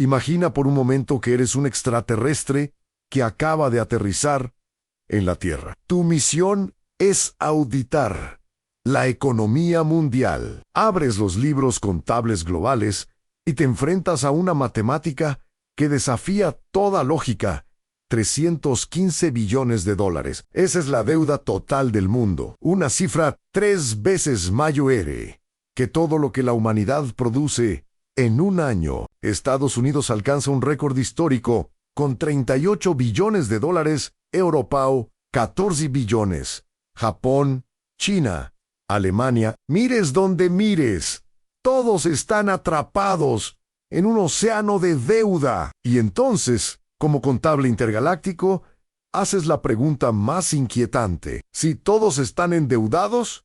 Imagina por un momento que eres un extraterrestre que acaba de aterrizar en la Tierra. Tu misión es auditar la economía mundial. Abres los libros contables globales y te enfrentas a una matemática que desafía toda lógica. 315 billones de dólares. Esa es la deuda total del mundo. Una cifra 3 veces mayor que todo lo que la humanidad produce en un año. Estados Unidos alcanza un récord histórico con 38 billones de dólares. Europa, 14 billones. Japón, China, Alemania. Mires donde mires. Todos están atrapados en un océano de deuda. Y entonces, como contable intergaláctico, haces la pregunta más inquietante. Si todos están endeudados,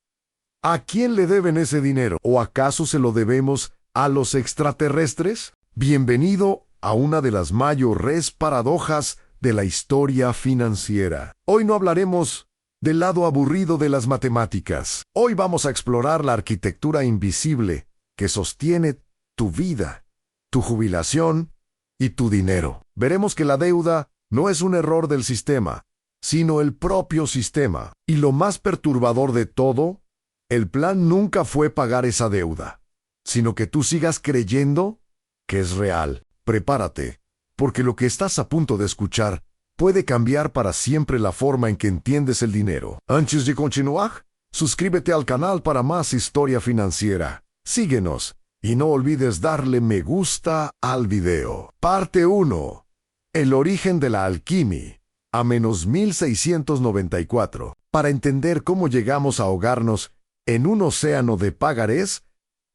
¿a quién le deben ese dinero? ¿O acaso se lo debemos a los extraterrestres? Bienvenido a una de las mayores paradojas de la historia financiera. Hoy no hablaremos del lado aburrido de las matemáticas. Hoy vamos a explorar la arquitectura invisible que sostiene tu vida, tu jubilación y tu dinero. Veremos que la deuda no es un error del sistema, sino el propio sistema. Y lo más perturbador de todo, el plan nunca fue pagar esa deuda, sino que tú sigas creyendo que es real. Prepárate, porque lo que estás a punto de escuchar puede cambiar para siempre la forma en que entiendes el dinero. Antes de continuar, suscríbete al canal para más historia financiera. Síguenos. Y no olvides darle me gusta al video. Parte 1. El origen de la alquimia. A menos 1694. Para entender cómo llegamos a ahogarnos en un océano de pagarés,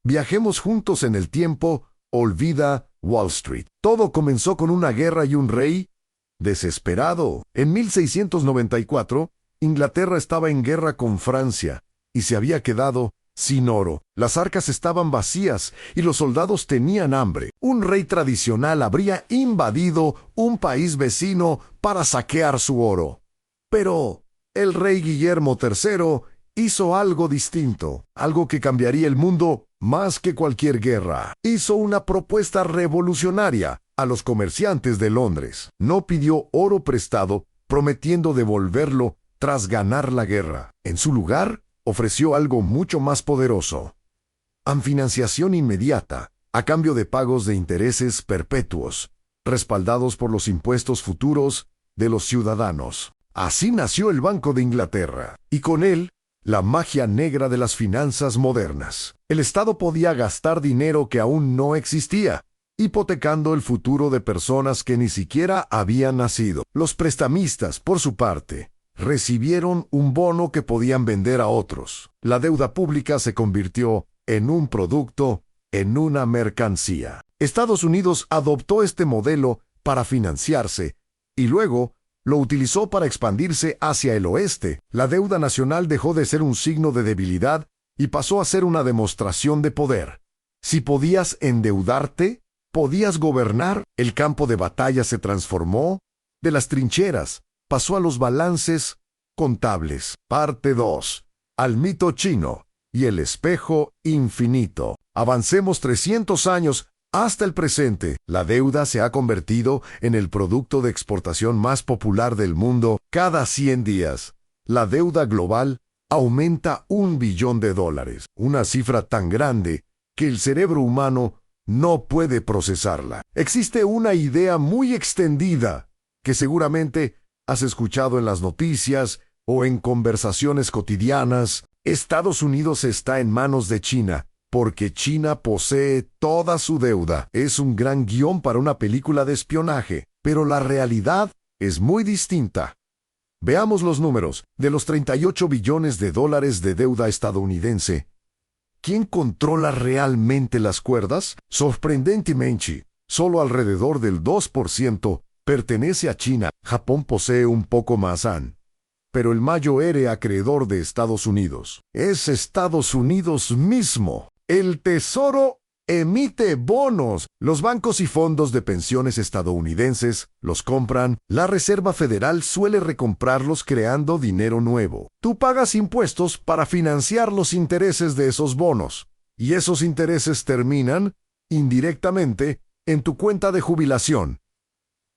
viajemos juntos en el tiempo. Olvida Wall Street. Todo comenzó con una guerra y un rey desesperado. En 1694, Inglaterra estaba en guerra con Francia y se había quedado sin oro. Las arcas estaban vacías y los soldados tenían hambre. Un rey tradicional habría invadido un país vecino para saquear su oro. Pero el rey Guillermo III hizo algo distinto, algo que cambiaría el mundo más que cualquier guerra. Hizo una propuesta revolucionaria a los comerciantes de Londres. No pidió oro prestado, prometiendo devolverlo tras ganar la guerra. En su lugar, ofreció algo mucho más poderoso: financiación inmediata, a cambio de pagos de intereses perpetuos, respaldados por los impuestos futuros de los ciudadanos. Así nació el Banco de Inglaterra, y con él, la magia negra de las finanzas modernas. El Estado podía gastar dinero que aún no existía, hipotecando el futuro de personas que ni siquiera habían nacido. Los prestamistas, por su parte, recibieron un bono que podían vender a otros. La deuda pública se convirtió en un producto, en una mercancía. Estados Unidos adoptó este modelo para financiarse y luego lo utilizó para expandirse hacia el oeste. La deuda nacional dejó de ser un signo de debilidad y pasó a ser una demostración de poder. Si podías endeudarte, podías gobernar. El campo de batalla se transformó de las trincheras, pasó a los balances contables. Parte 2. Al mito chino y el espejo infinito. Avancemos 300 años hasta el presente. La deuda se ha convertido en el producto de exportación más popular del mundo. Cada 100 días, la deuda global aumenta $1 billón. Una cifra tan grande que el cerebro humano no puede procesarla. Existe una idea muy extendida que seguramente has escuchado en las noticias o en conversaciones cotidianas. Estados Unidos está en manos de China, porque China posee toda su deuda. Es un gran guión para una película de espionaje, pero la realidad es muy distinta. Veamos los números. De los 38 billones de dólares de deuda estadounidense, ¿quién controla realmente las cuerdas? Sorprendentemente, solo alrededor del 2% pertenece a China. Japón posee un poco más, pero el mayor acreedor de Estados Unidos es Estados Unidos mismo. El Tesoro emite bonos. Los bancos y fondos de pensiones estadounidenses los compran. La Reserva Federal suele recomprarlos creando dinero nuevo. Tú pagas impuestos para financiar los intereses de esos bonos, y esos intereses terminan, indirectamente, en tu cuenta de jubilación.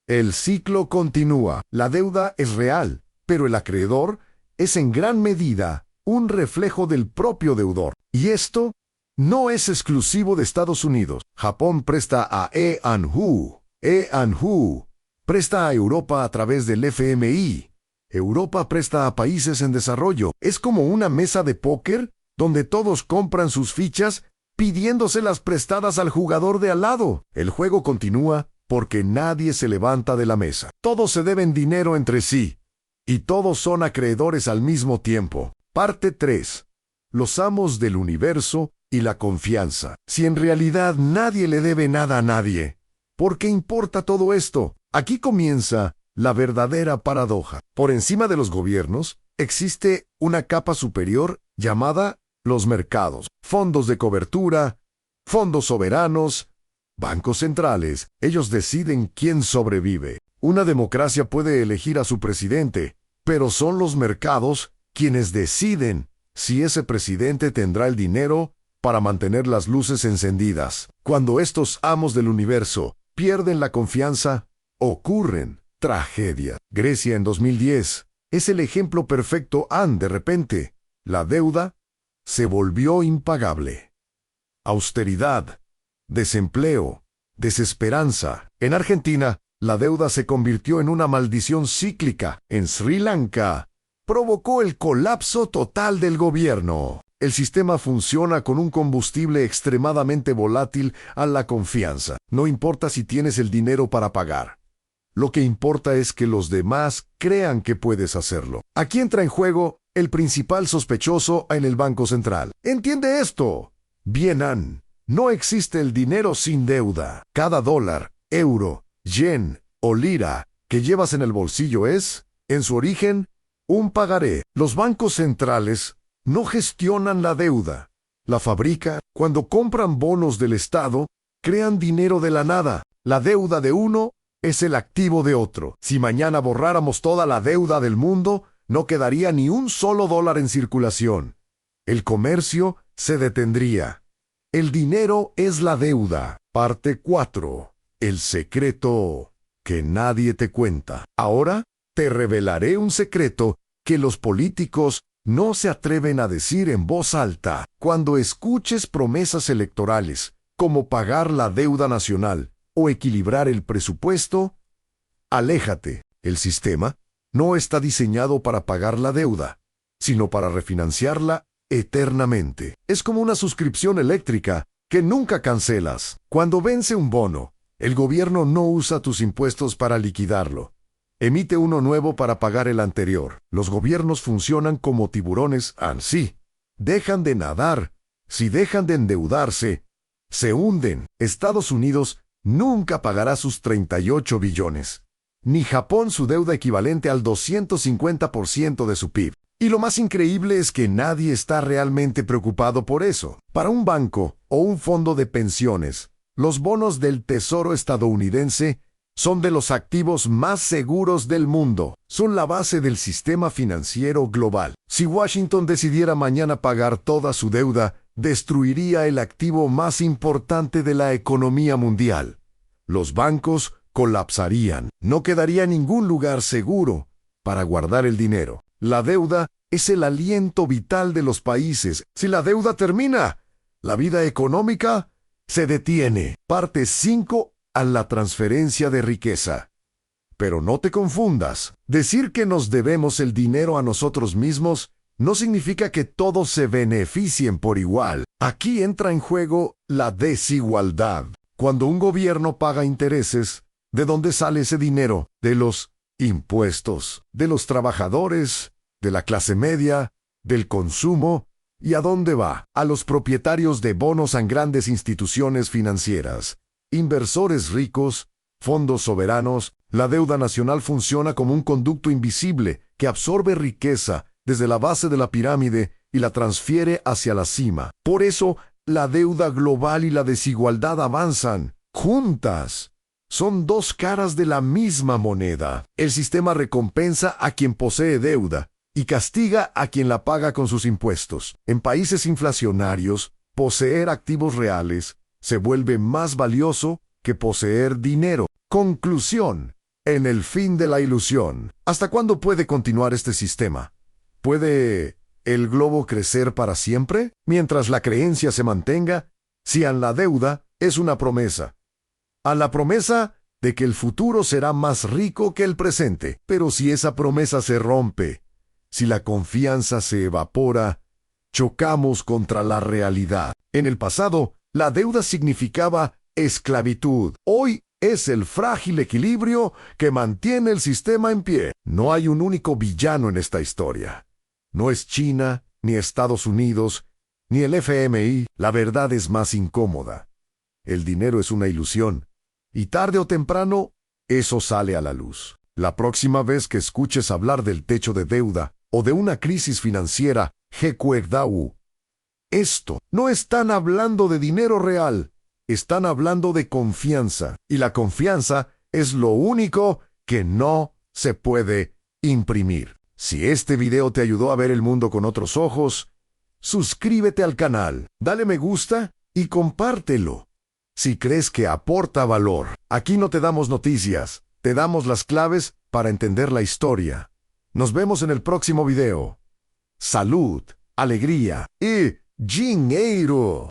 El ciclo continúa. La deuda es real, pero el acreedor es en gran medida un reflejo del propio deudor. Y esto no es exclusivo de Estados Unidos. Japón presta a E&U. E&U presta a Europa a través del FMI. Europa presta a países en desarrollo. Es como una mesa de póker donde todos compran sus fichas pidiéndoselas prestadas al jugador de al lado. El juego continúa porque nadie se levanta de la mesa. Todos se deben dinero entre sí y todos son acreedores al mismo tiempo. Parte 3. Los amos del universo y la confianza. Si en realidad nadie le debe nada a nadie, ¿por qué importa todo esto? Aquí comienza la verdadera paradoja. Por encima de los gobiernos existe una capa superior llamada los mercados, fondos de cobertura, fondos soberanos, bancos centrales. Ellos deciden quién sobrevive. Una democracia puede elegir a su presidente, pero son los mercados quienes deciden si ese presidente tendrá el dinero para mantener las luces encendidas. Cuando estos amos del universo pierden la confianza, ocurren tragedias. Grecia en 2010 es el ejemplo perfecto. De repente, la deuda se volvió impagable. Austeridad, desempleo, desesperanza. En Argentina, la deuda se convirtió en una maldición cíclica. En Sri Lanka, provocó el colapso total del gobierno. El sistema funciona con un combustible extremadamente volátil a la confianza. No importa si tienes el dinero para pagar. Lo que importa es que los demás crean que puedes hacerlo. Aquí entra en juego el principal sospechoso en el Banco Central. ¿Entiende esto? Bien, no existe el dinero sin deuda. Cada dólar, euro, yen o lira que llevas en el bolsillo es, en su origen, un pagaré. Los bancos centrales no gestionan la deuda. La fabrican. Cuando compran bonos del Estado, crean dinero de la nada. La deuda de uno es el activo de otro. Si mañana borráramos toda la deuda del mundo, no quedaría ni un solo dólar en circulación. El comercio se detendría. El dinero es la deuda. Parte 4. El secreto que nadie te cuenta. Ahora te revelaré un secreto que los políticos no se atreven a decir en voz alta. Cuando escuches promesas electorales, como pagar la deuda nacional o equilibrar el presupuesto, aléjate. El sistema no está diseñado para pagar la deuda, sino para refinanciarla eternamente. Es como una suscripción eléctrica que nunca cancelas. Cuando vence un bono, el gobierno no usa tus impuestos para liquidarlo. Emite uno nuevo para pagar el anterior. Los gobiernos funcionan como tiburones así. Dejan de nadar. Si dejan de endeudarse, se hunden. Estados Unidos nunca pagará sus 38 billones. Ni Japón su deuda equivalente al 250% de su PIB. Y lo más increíble es que nadie está realmente preocupado por eso. Para un banco o un fondo de pensiones, los bonos del Tesoro estadounidense son de los activos más seguros del mundo. Son la base del sistema financiero global. Si Washington decidiera mañana pagar toda su deuda, destruiría el activo más importante de la economía mundial. Los bancos colapsarían. No quedaría ningún lugar seguro para guardar el dinero. La deuda es el aliento vital de los países. Si la deuda termina, la vida económica se detiene. Parte 5. A la transferencia de riqueza. Pero no te confundas. Decir que nos debemos el dinero a nosotros mismos no significa que todos se beneficien por igual. Aquí entra en juego la desigualdad. Cuando un gobierno paga intereses, ¿de dónde sale ese dinero? De los impuestos, de los trabajadores, de la clase media, del consumo. ¿Y a dónde va? A los propietarios de bonos en grandes instituciones financieras. Inversores ricos, fondos soberanos. La deuda nacional funciona como un conducto invisible que absorbe riqueza desde la base de la pirámide y la transfiere hacia la cima. Por eso, la deuda global y la desigualdad avanzan juntas. Son dos caras de la misma moneda. El sistema recompensa a quien posee deuda y castiga a quien la paga con sus impuestos. En países inflacionarios, poseer activos reales se vuelve más valioso que poseer dinero. Conclusión. En el fin de la ilusión. ¿Hasta cuándo puede continuar este sistema? ¿Puede el globo crecer para siempre? Mientras la creencia se mantenga, si en la deuda es una promesa. A la promesa de que el futuro será más rico que el presente. Pero si esa promesa se rompe, si la confianza se evapora, chocamos contra la realidad. En el pasado, la deuda significaba esclavitud. Hoy es el frágil equilibrio que mantiene el sistema en pie. No hay un único villano en esta historia. No es China, ni Estados Unidos, ni el FMI. La verdad es más incómoda. El dinero es una ilusión. Y tarde o temprano, eso sale a la luz. La próxima vez que escuches hablar del techo de deuda o de una crisis financiera, recuerda, esto no están hablando de dinero real, están hablando de confianza. Y la confianza es lo único que no se puede imprimir. Si este video te ayudó a ver el mundo con otros ojos, suscríbete al canal, dale me gusta y compártelo. Si crees que aporta valor, aquí no te damos noticias, te damos las claves para entender la historia. Nos vemos en el próximo video. Salud, alegría y dinheiro.